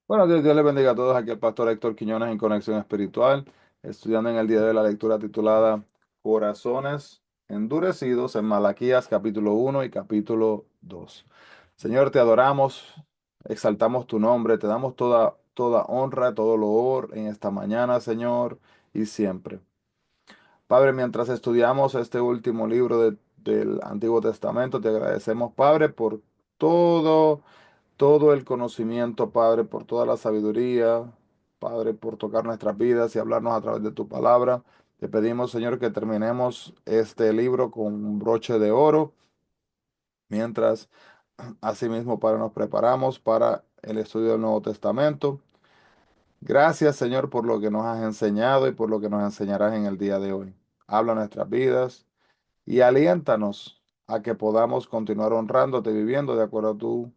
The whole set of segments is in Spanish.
Bueno, Dios les bendiga a todos. Aquí el pastor Héctor Quiñones en Conexión Espiritual, estudiando en el día de hoy la lectura titulada Corazones endurecidos en Malaquías capítulo 1 y capítulo 2. Señor, te adoramos, exaltamos tu nombre, te damos toda honra, todo loor en esta mañana, Señor, y siempre. Padre, mientras estudiamos este último libro del Antiguo Testamento, te agradecemos, Padre, por todo el conocimiento, Padre, por toda la sabiduría, Padre, por tocar nuestras vidas y hablarnos a través de tu palabra. Te pedimos, Señor, que terminemos este libro con un broche de oro, mientras asimismo, Padre, nos preparamos para el estudio del Nuevo Testamento. Gracias, Señor, por lo que nos has enseñado y por lo que nos enseñarás en el día de hoy. Habla nuestras vidas y aliéntanos a que podamos continuar honrándote y viviendo de acuerdo a tu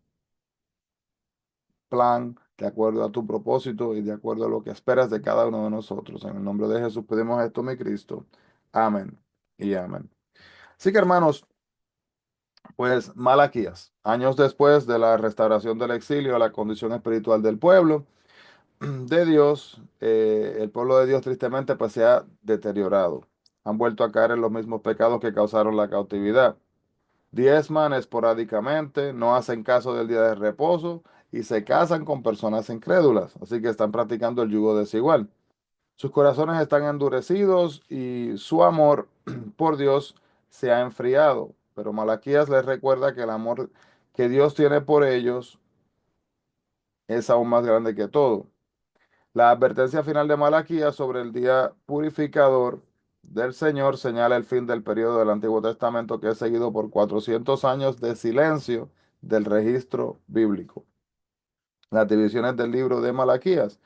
plan, de acuerdo a tu propósito y de acuerdo a lo que esperas de cada uno de nosotros. En el nombre de Jesús pedimos esto, mi Cristo. Amén y amén. Así que, hermanos, pues Malaquías, años después de la restauración del exilio a la condición espiritual del pueblo de Dios, el pueblo de Dios tristemente pues se ha deteriorado. Han vuelto a caer en los mismos pecados que causaron la cautividad. Diezman esporádicamente, no hacen caso del día de reposo y se casan con personas incrédulas, así que están practicando el yugo desigual. Sus corazones están endurecidos y su amor por Dios se ha enfriado, pero Malaquías les recuerda que el amor que Dios tiene por ellos es aún más grande que todo. La advertencia final de Malaquías sobre el día purificador del Señor señala el fin del periodo del Antiguo Testamento que es seguido por 400 años de silencio del registro bíblico. Las divisiones del libro de Malaquías.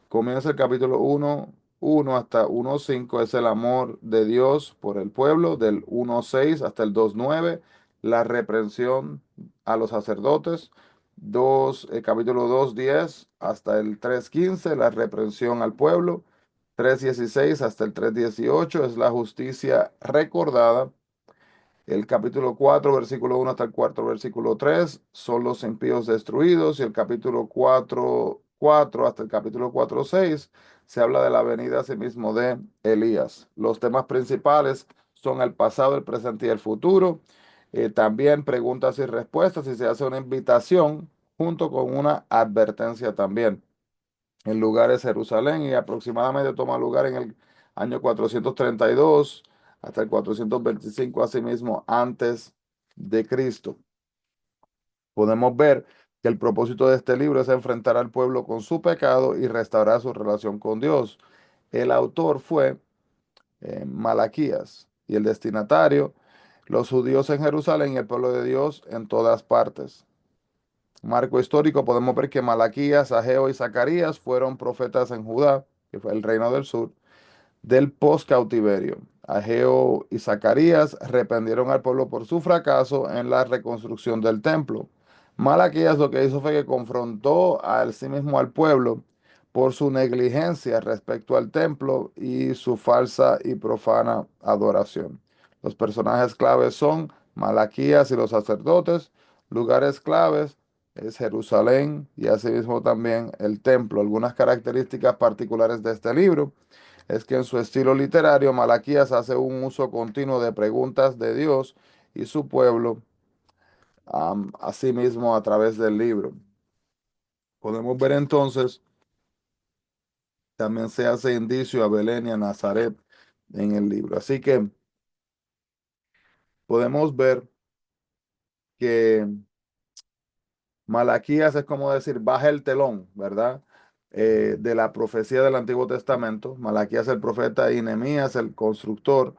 Comienza el capítulo 1 hasta 1:5 es el amor de Dios por el pueblo, del 1:6 hasta el 2:9 la reprensión a los sacerdotes, capítulo 2:10 hasta el 3:15 la reprensión al pueblo, 3:16 hasta el 3:18 es la justicia recordada, el capítulo 4 versículo 1 hasta el 4 versículo 3 son los impíos destruidos y el capítulo 4 hasta el capítulo 4:6 se habla de la venida asimismo de Elías. Los temas principales son el pasado, el presente y el futuro. También preguntas y respuestas y se hace una invitación junto con una advertencia también. El lugar es Jerusalén y aproximadamente toma lugar en el año 432 hasta el 425, asimismo, antes de Cristo. Podemos ver que el propósito de este libro es enfrentar al pueblo con su pecado y restaurar su relación con Dios. El autor fue Malaquías y el destinatario, los judíos en Jerusalén y el pueblo de Dios en todas partes. Marco histórico, podemos ver que Malaquías, Ageo y Zacarías fueron profetas en Judá, que fue el reino del sur, del post-cautiverio. Ageo y Zacarías reprendieron al pueblo por su fracaso en la reconstrucción del templo. Malaquías lo que hizo fue que confrontó a sí mismo al pueblo por su negligencia respecto al templo y su falsa y profana adoración. Los personajes claves son Malaquías y los sacerdotes. Lugares claves es Jerusalén y asimismo también el templo. Algunas características particulares de este libro es que en su estilo literario Malaquías hace un uso continuo de preguntas de Dios y su pueblo, asimismo a través del libro. Podemos ver entonces, también se hace indicio a Belén y a Nazaret en el libro. Así que podemos ver que Malaquías es como decir, baja el telón, ¿verdad? De la profecía del Antiguo Testamento. Malaquías el profeta y Nehemías el constructor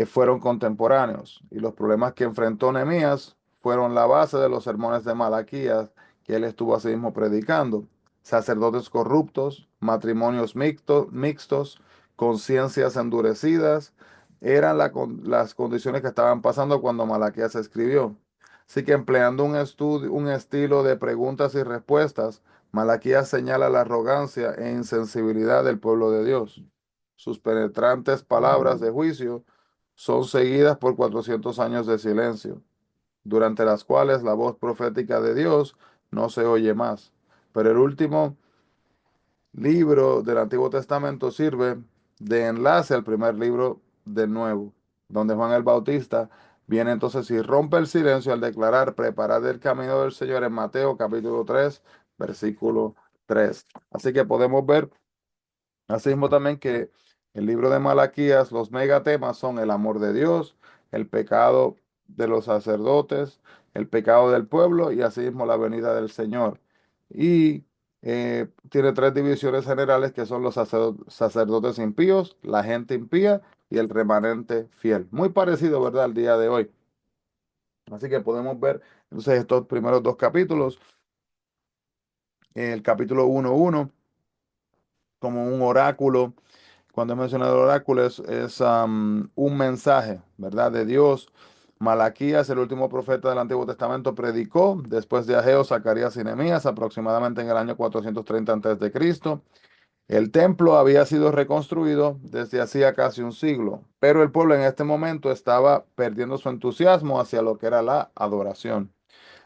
fueron contemporáneos y los problemas que enfrentó Nehemías fueron la base de los sermones de Malaquías que él estuvo así mismo predicando. Sacerdotes corruptos, matrimonios mixtos, conciencias endurecidas, eran las condiciones que estaban pasando cuando Malaquías escribió. Así que empleando un estilo de preguntas y respuestas, Malaquías señala la arrogancia e insensibilidad del pueblo de Dios. Sus penetrantes palabras de juicio son seguidas por 400 años de silencio, durante las cuales la voz profética de Dios no se oye más. pero el último libro del Antiguo Testamento sirve de enlace al primer libro del Nuevo, donde Juan el Bautista viene entonces y rompe el silencio al declarar, preparad el camino del Señor en Mateo capítulo 3 versículo 3. Así que podemos ver asimismo también que el libro de Malaquías, los megatemas son el amor de Dios, el pecado de los sacerdotes, el pecado del pueblo y asimismo la venida del Señor. Y tiene tres divisiones generales que son los sacerdotes impíos, la gente impía y el remanente fiel. Muy parecido, ¿verdad?, al día de hoy. Así que podemos ver entonces estos primeros dos capítulos, el capítulo 1:1 como un oráculo. Cuando he mencionado el oráculo es un mensaje, ¿verdad? De Dios. Malaquías, el último profeta del Antiguo Testamento, predicó después de Ageo, Zacarías y Nehemías, aproximadamente en el año 430 a.C. El templo había sido reconstruido desde hacía casi un siglo, pero el pueblo en este momento estaba perdiendo su entusiasmo hacia lo que era la adoración.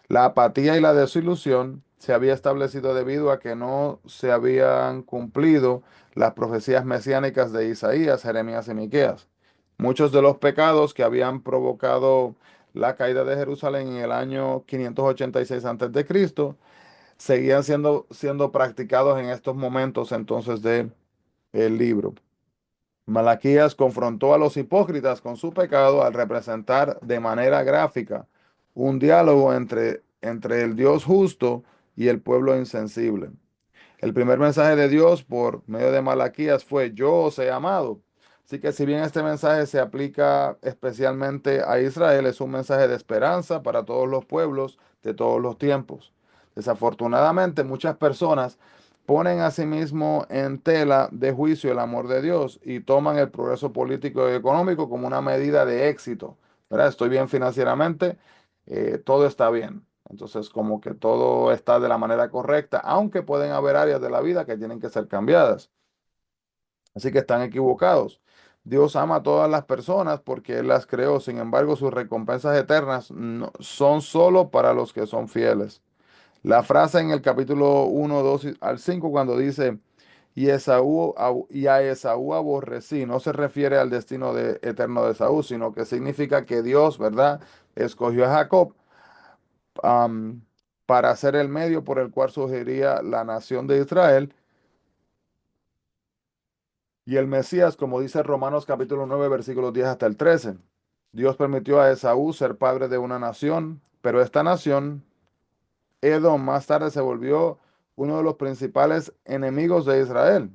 La apatía y la desilusión se había establecido debido a que no se habían cumplido las profecías mesiánicas de Isaías, Jeremías y Miqueas. Muchos de los pecados que habían provocado la caída de Jerusalén en el año 586 a.C. seguían siendo practicados en estos momentos entonces de el libro. Malaquías confrontó a los hipócritas con su pecado al representar de manera gráfica un diálogo entre el Dios justo y el pueblo insensible. El primer mensaje de Dios por medio de Malaquías fue: yo os he amado. Así que si bien este mensaje se aplica especialmente a Israel, es un mensaje de esperanza para todos los pueblos de todos los tiempos. Desafortunadamente, muchas personas ponen a sí mismo en tela de juicio el amor de Dios y toman el progreso político y económico como una medida de éxito. ¿Verdad? Estoy bien financieramente, todo está bien. Entonces, como que todo está de la manera correcta, aunque pueden haber áreas de la vida que tienen que ser cambiadas. Así que están equivocados. Dios ama a todas las personas porque Él las creó. Sin embargo, sus recompensas eternas son solo para los que son fieles. La frase en el capítulo 1, 2 al 5, cuando dice, y a Esaú aborrecí, no se refiere al destino eterno de Esaú, sino que significa que Dios, ¿verdad?, escogió a Jacob am, para ser el medio por el cual surgiría la nación de Israel y el Mesías, como dice Romanos capítulo 9 versículos 10 hasta el 13. Dios permitió a Esaú ser padre de una nación, pero esta nación, Edom, más tarde se volvió uno de los principales enemigos de Israel.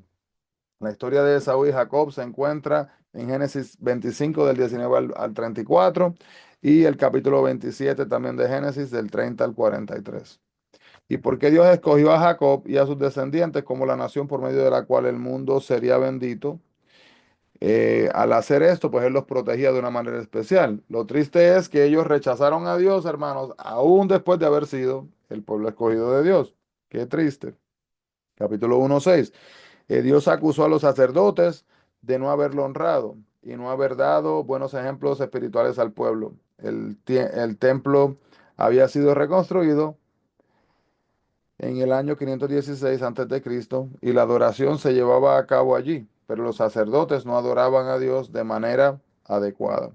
La historia de Esaú y Jacob se encuentra en Génesis 25 del 19 al 34 y el capítulo 27 también de Génesis del 30 al 43. ¿Y por qué Dios escogió a Jacob y a sus descendientes como la nación por medio de la cual el mundo sería bendito? Al hacer esto, pues Él los protegía de una manera especial. Lo triste es que ellos rechazaron a Dios, hermanos, aún después de haber sido el pueblo escogido de Dios. Qué triste. Capítulo 1:6. Dios acusó a los sacerdotes de no haberlo honrado y no haber dado buenos ejemplos espirituales al pueblo. El templo había sido reconstruido en el año 516 a.C. y la adoración se llevaba a cabo allí, pero los sacerdotes no adoraban a Dios de manera adecuada.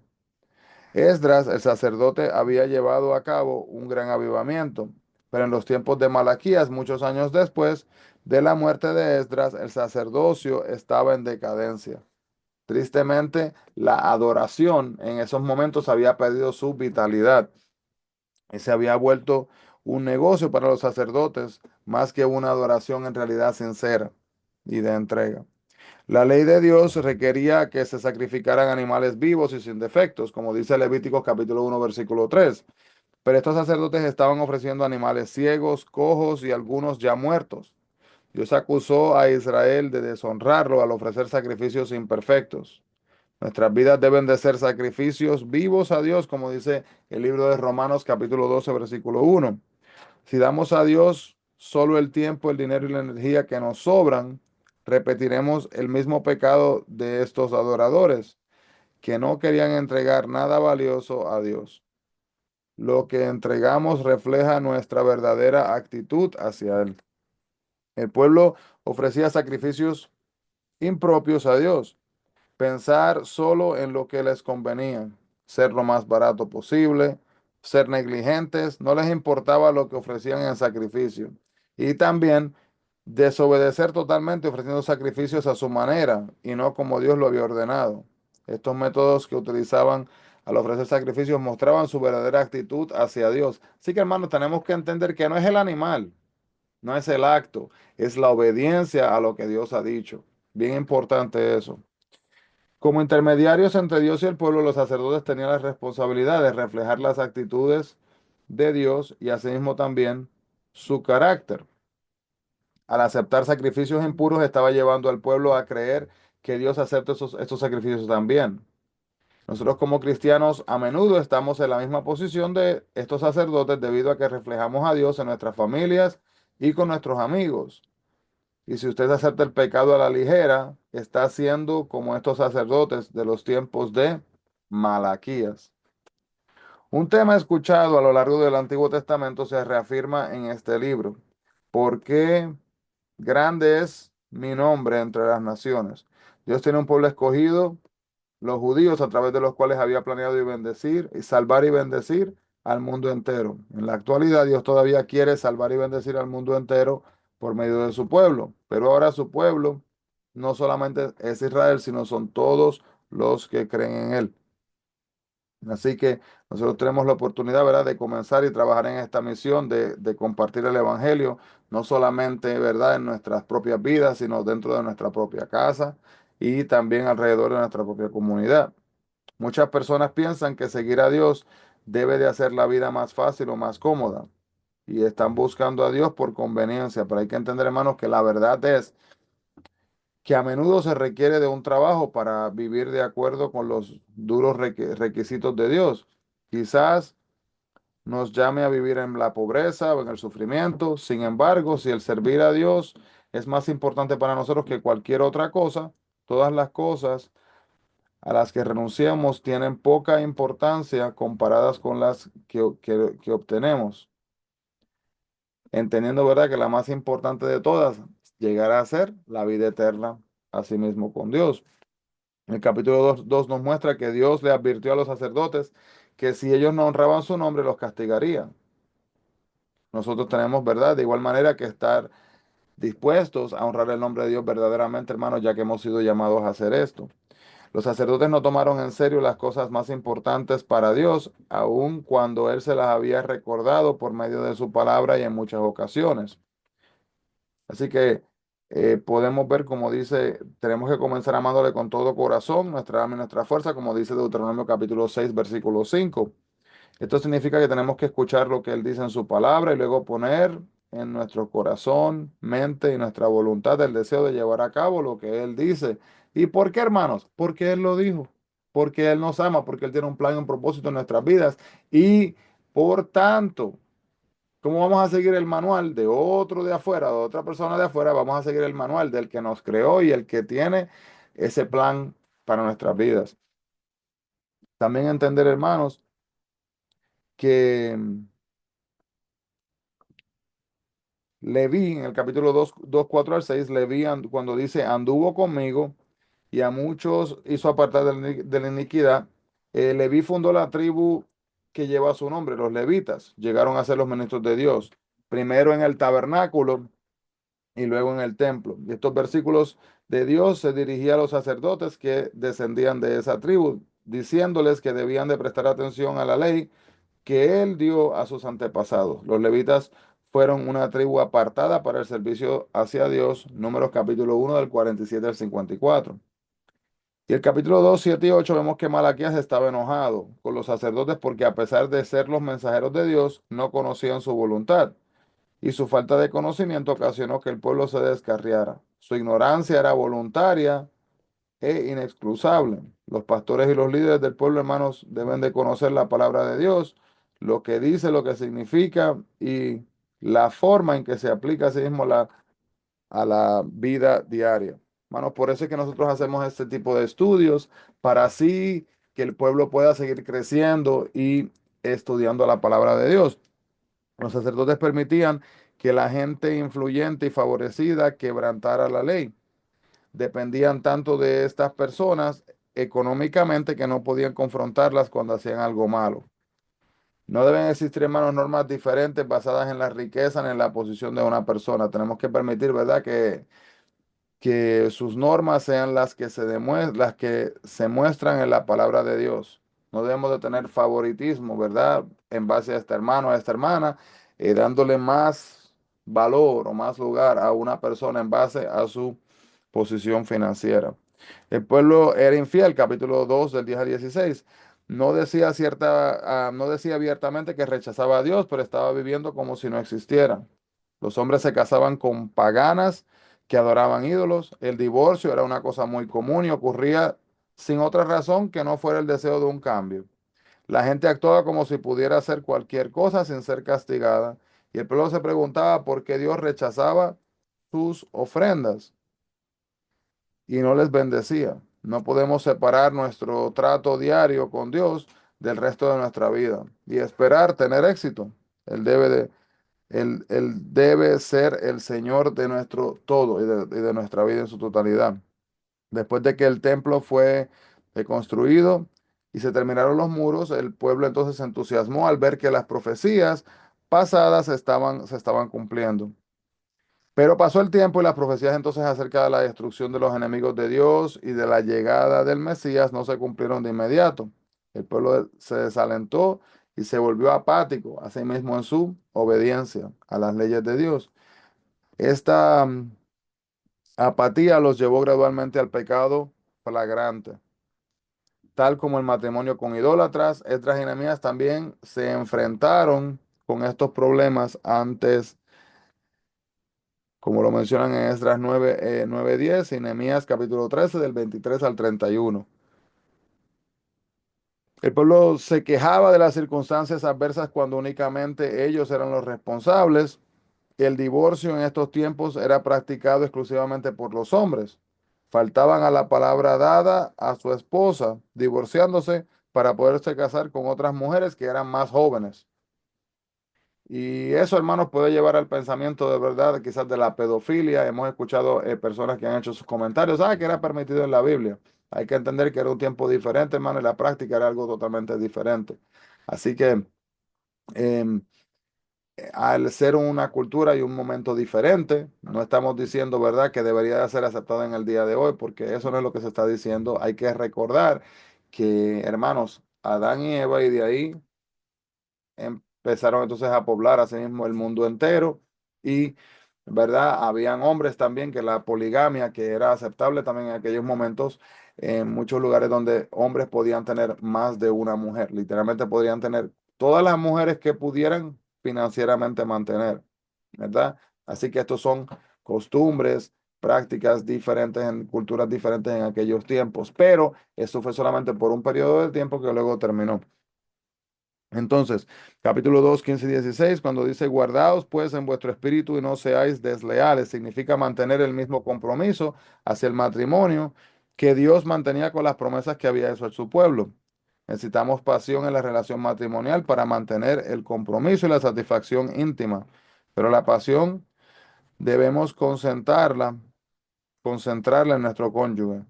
Esdras, el sacerdote, había llevado a cabo un gran avivamiento, pero en los tiempos de Malaquías, muchos años después de la muerte de Esdras, el sacerdocio estaba en decadencia. Tristemente, la adoración en esos momentos había perdido su vitalidad y se había vuelto un negocio para los sacerdotes más que una adoración en realidad sincera y de entrega. La ley de Dios requería que se sacrificaran animales vivos y sin defectos, como dice Levíticos capítulo 1, versículo 3. Pero estos sacerdotes estaban ofreciendo animales ciegos, cojos y algunos ya muertos. Dios acusó a Israel de deshonrarlo al ofrecer sacrificios imperfectos. Nuestras vidas deben de ser sacrificios vivos a Dios, como dice el libro de Romanos capítulo 12, versículo 1. Si damos a Dios solo el tiempo, el dinero y la energía que nos sobran, repetiremos el mismo pecado de estos adoradores, que no querían entregar nada valioso a Dios. Lo que entregamos refleja nuestra verdadera actitud hacia Él. El pueblo ofrecía sacrificios impropios a Dios, pensar solo en lo que les convenía, ser lo más barato posible, ser negligentes, no les importaba lo que ofrecían en sacrificio. Y también desobedecer totalmente ofreciendo sacrificios a su manera y no como Dios lo había ordenado. Estos métodos que utilizaban al ofrecer sacrificios mostraban su verdadera actitud hacia Dios. Así que hermanos, tenemos que entender que no es el animal, no es el acto, es la obediencia a lo que Dios ha dicho. Bien importante eso. Como intermediarios entre Dios y el pueblo, los sacerdotes tenían la responsabilidad de reflejar las actitudes de Dios y asimismo también su carácter. Al aceptar sacrificios impuros, estaba llevando al pueblo a creer que Dios acepta estos sacrificios también. Nosotros como cristianos a menudo estamos en la misma posición de estos sacerdotes debido a que reflejamos a Dios en nuestras familias y con nuestros amigos. Y si usted acepta el pecado a la ligera, está siendo como estos sacerdotes de los tiempos de Malaquías. Un tema escuchado a lo largo del Antiguo Testamento se reafirma en este libro. ¿Por qué grande es mi nombre entre las naciones? Dios tiene un pueblo escogido, los judíos, a través de los cuales había planeado y bendecir, y salvar y bendecir al mundo entero. En la actualidad, Dios todavía quiere salvar y bendecir al mundo entero por medio de su pueblo, pero ahora su pueblo no solamente es Israel, sino son todos los que creen en él. Así que nosotros tenemos la oportunidad, ¿verdad?, de comenzar y trabajar en esta misión de compartir el Evangelio, no solamente, ¿verdad?, en nuestras propias vidas, sino dentro de nuestra propia casa y también alrededor de nuestra propia comunidad. Muchas personas piensan que seguir a Dios debe de hacer la vida más fácil o más cómoda y están buscando a Dios por conveniencia, pero hay que entender, hermanos, que la verdad es que a menudo se requiere de un trabajo para vivir de acuerdo con los duros requisitos de Dios. Quizás nos llame a vivir en la pobreza o en el sufrimiento. Sin embargo, si el servir a Dios es más importante para nosotros que cualquier otra cosa, todas las cosas a las que renunciamos tienen poca importancia comparadas con las que obtenemos, entendiendo, ¿verdad?, que la más importante de todas llegará a ser la vida eterna, asimismo con Dios. El capítulo 2 nos muestra que Dios le advirtió a los sacerdotes que si ellos no honraban su nombre, los castigaría. Nosotros tenemos, ¿verdad?, de igual manera que estar dispuestos a honrar el nombre de Dios verdaderamente, hermanos, ya que hemos sido llamados a hacer esto. Los sacerdotes no tomaron en serio las cosas más importantes para Dios, aun cuando Él se las había recordado por medio de su palabra y en muchas ocasiones. Así que podemos ver, como dice, tenemos que comenzar amándole con todo corazón, nuestra alma y nuestra fuerza, como dice Deuteronomio capítulo 6, versículo 5. Esto significa que tenemos que escuchar lo que Él dice en su palabra y luego poner en nuestro corazón, mente y nuestra voluntad el deseo de llevar a cabo lo que Él dice. ¿Y por qué, hermanos? Porque Él lo dijo, porque Él nos ama, porque Él tiene un plan y un propósito en nuestras vidas. Y por tanto, ¿cómo vamos a seguir el manual de otro de afuera, de otra persona de afuera? Vamos a seguir el manual del que nos creó y el que tiene ese plan para nuestras vidas. También entender, hermanos, que Leví, en el capítulo 2 4 al 6, Leví, cuando dice, anduvo conmigo y a muchos hizo apartar de la iniquidad, Leví fundó la tribu que lleva su nombre, los levitas. Llegaron a ser los ministros de Dios, primero en el tabernáculo y luego en el templo. Y estos versículos de Dios se dirigían a los sacerdotes que descendían de esa tribu, diciéndoles que debían de prestar atención a la ley que él dio a sus antepasados. Los levitas fueron una tribu apartada para el servicio hacia Dios, Números capítulo 1 del 47 al 54. Y el capítulo 2 7 y 8 vemos que Malaquías estaba enojado con los sacerdotes porque a pesar de ser los mensajeros de Dios, no conocían su voluntad. Y su falta de conocimiento ocasionó que el pueblo se descarriara. Su ignorancia era voluntaria e inexcusable. Los pastores y los líderes del pueblo, hermanos, deben de conocer la palabra de Dios, lo que dice, lo que significa y la forma en que se aplica a sí mismo a la vida diaria. Hermanos, por eso es que nosotros hacemos este tipo de estudios, para así que el pueblo pueda seguir creciendo y estudiando la palabra de Dios. Los sacerdotes permitían que la gente influyente y favorecida quebrantara la ley. Dependían tanto de estas personas económicamente que no podían confrontarlas cuando hacían algo malo. No deben existir, hermanos, normas diferentes basadas en la riqueza ni en la posición de una persona. Tenemos que permitir, ¿verdad?, que sus normas sean las que se muestran en la palabra de Dios. No debemos de tener favoritismo, ¿verdad? En base a este hermano, a esta hermana, dándole más valor o más lugar a una persona en base a su posición financiera. El pueblo era infiel, capítulo 2 del 10 al 16. No decía abiertamente que rechazaba a Dios, pero estaba viviendo como si no existiera. Los hombres se casaban con paganas que adoraban ídolos. El divorcio era una cosa muy común y ocurría sin otra razón que no fuera el deseo de un cambio. La gente actuaba como si pudiera hacer cualquier cosa sin ser castigada. Y el pueblo se preguntaba por qué Dios rechazaba sus ofrendas y no les bendecía. No podemos separar nuestro trato diario con Dios del resto de nuestra vida y esperar tener éxito. Él debe de, él debe ser el Señor de nuestro todo y de nuestra vida en su totalidad. Después de que el templo fue construido y se terminaron los muros, el pueblo entonces se entusiasmó al ver que las profecías pasadas se estaban cumpliendo. Pero pasó el tiempo y las profecías entonces acerca de la destrucción de los enemigos de Dios y de la llegada del Mesías no se cumplieron de inmediato. El pueblo se desalentó y se volvió apático, asimismo en su obediencia a las leyes de Dios. Esta apatía los llevó gradualmente al pecado flagrante, tal como el matrimonio con idólatras. Esdras y Nehemías también se enfrentaron con estos problemas antes, como lo mencionan en Esdras 9:10 y Nehemías capítulo 13 del 23 al 31. El pueblo se quejaba de las circunstancias adversas cuando únicamente ellos eran los responsables. El divorcio en estos tiempos era practicado exclusivamente por los hombres. Faltaban a la palabra dada a su esposa, divorciándose para poderse casar con otras mujeres que eran más jóvenes. Y eso, hermanos, puede llevar al pensamiento de verdad, quizás de la pedofilia. Hemos escuchado personas que han hecho sus comentarios, que era permitido en la Biblia. Hay que entender que era un tiempo diferente, hermano, y la práctica era algo totalmente diferente. Así que em, al ser una cultura y un momento diferente, no estamos diciendo, ¿verdad?, que debería de ser aceptado en el día de hoy, porque eso no es lo que se está diciendo. Hay que recordar que, hermanos, Adán y Eva, y de ahí empezaron entonces a poblar así mismo el mundo entero y, ¿verdad? Habían hombres también que la poligamia, que era aceptable también en aquellos momentos, en muchos lugares donde hombres podían tener más de una mujer, literalmente podrían tener todas las mujeres que pudieran financieramente mantener, ¿verdad? Así que estos son costumbres, prácticas diferentes en culturas diferentes en aquellos tiempos, pero eso fue solamente por un periodo de tiempo que luego terminó. Entonces, capítulo 2 15 y 16, cuando dice, guardaos pues en vuestro espíritu y no seáis desleales, significa mantener el mismo compromiso hacia el matrimonio que Dios mantenía con las promesas que había hecho a su pueblo. Necesitamos pasión en la relación matrimonial para mantener el compromiso y la satisfacción íntima, pero la pasión debemos concentrarla en nuestro cónyuge.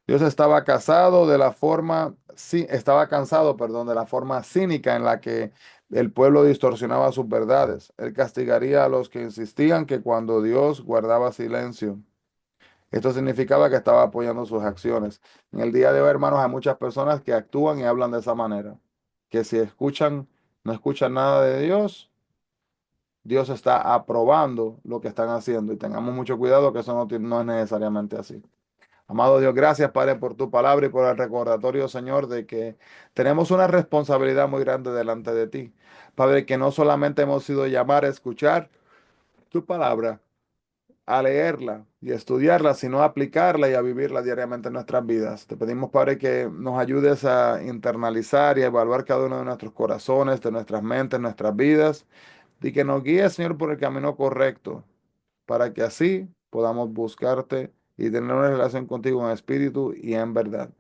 Dios estaba cansado, perdón, de la forma cínica en la que el pueblo distorsionaba sus verdades. Él castigaría a los que insistían que cuando Dios guardaba silencio. Esto significaba que estaba apoyando sus acciones. En el día de hoy, hermanos, hay muchas personas que actúan y hablan de esa manera. Que si no escuchan nada de Dios, Dios está aprobando lo que están haciendo. Y tengamos mucho cuidado que eso no es necesariamente así. Amado Dios, gracias, Padre, por tu palabra y por el recordatorio, Señor, de que tenemos una responsabilidad muy grande delante de ti. Padre, que no solamente hemos sido llamar a escuchar tu palabra, a leerla y a estudiarla, sino a aplicarla y a vivirla diariamente en nuestras vidas. Te pedimos, Padre, que nos ayudes a internalizar y a evaluar cada uno de nuestros corazones, de nuestras mentes, nuestras vidas, y que nos guíes, Señor, por el camino correcto para que así podamos buscarte y tener una relación contigo en espíritu y en verdad.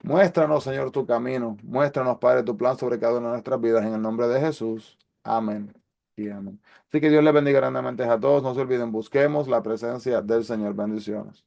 Muéstranos, Señor, tu camino. Muéstranos, Padre, tu plan sobre cada una de nuestras vidas. En el nombre de Jesús. Amén. y amén. Así que Dios les bendiga grandemente a todos. No se olviden, busquemos la presencia del Señor. Bendiciones.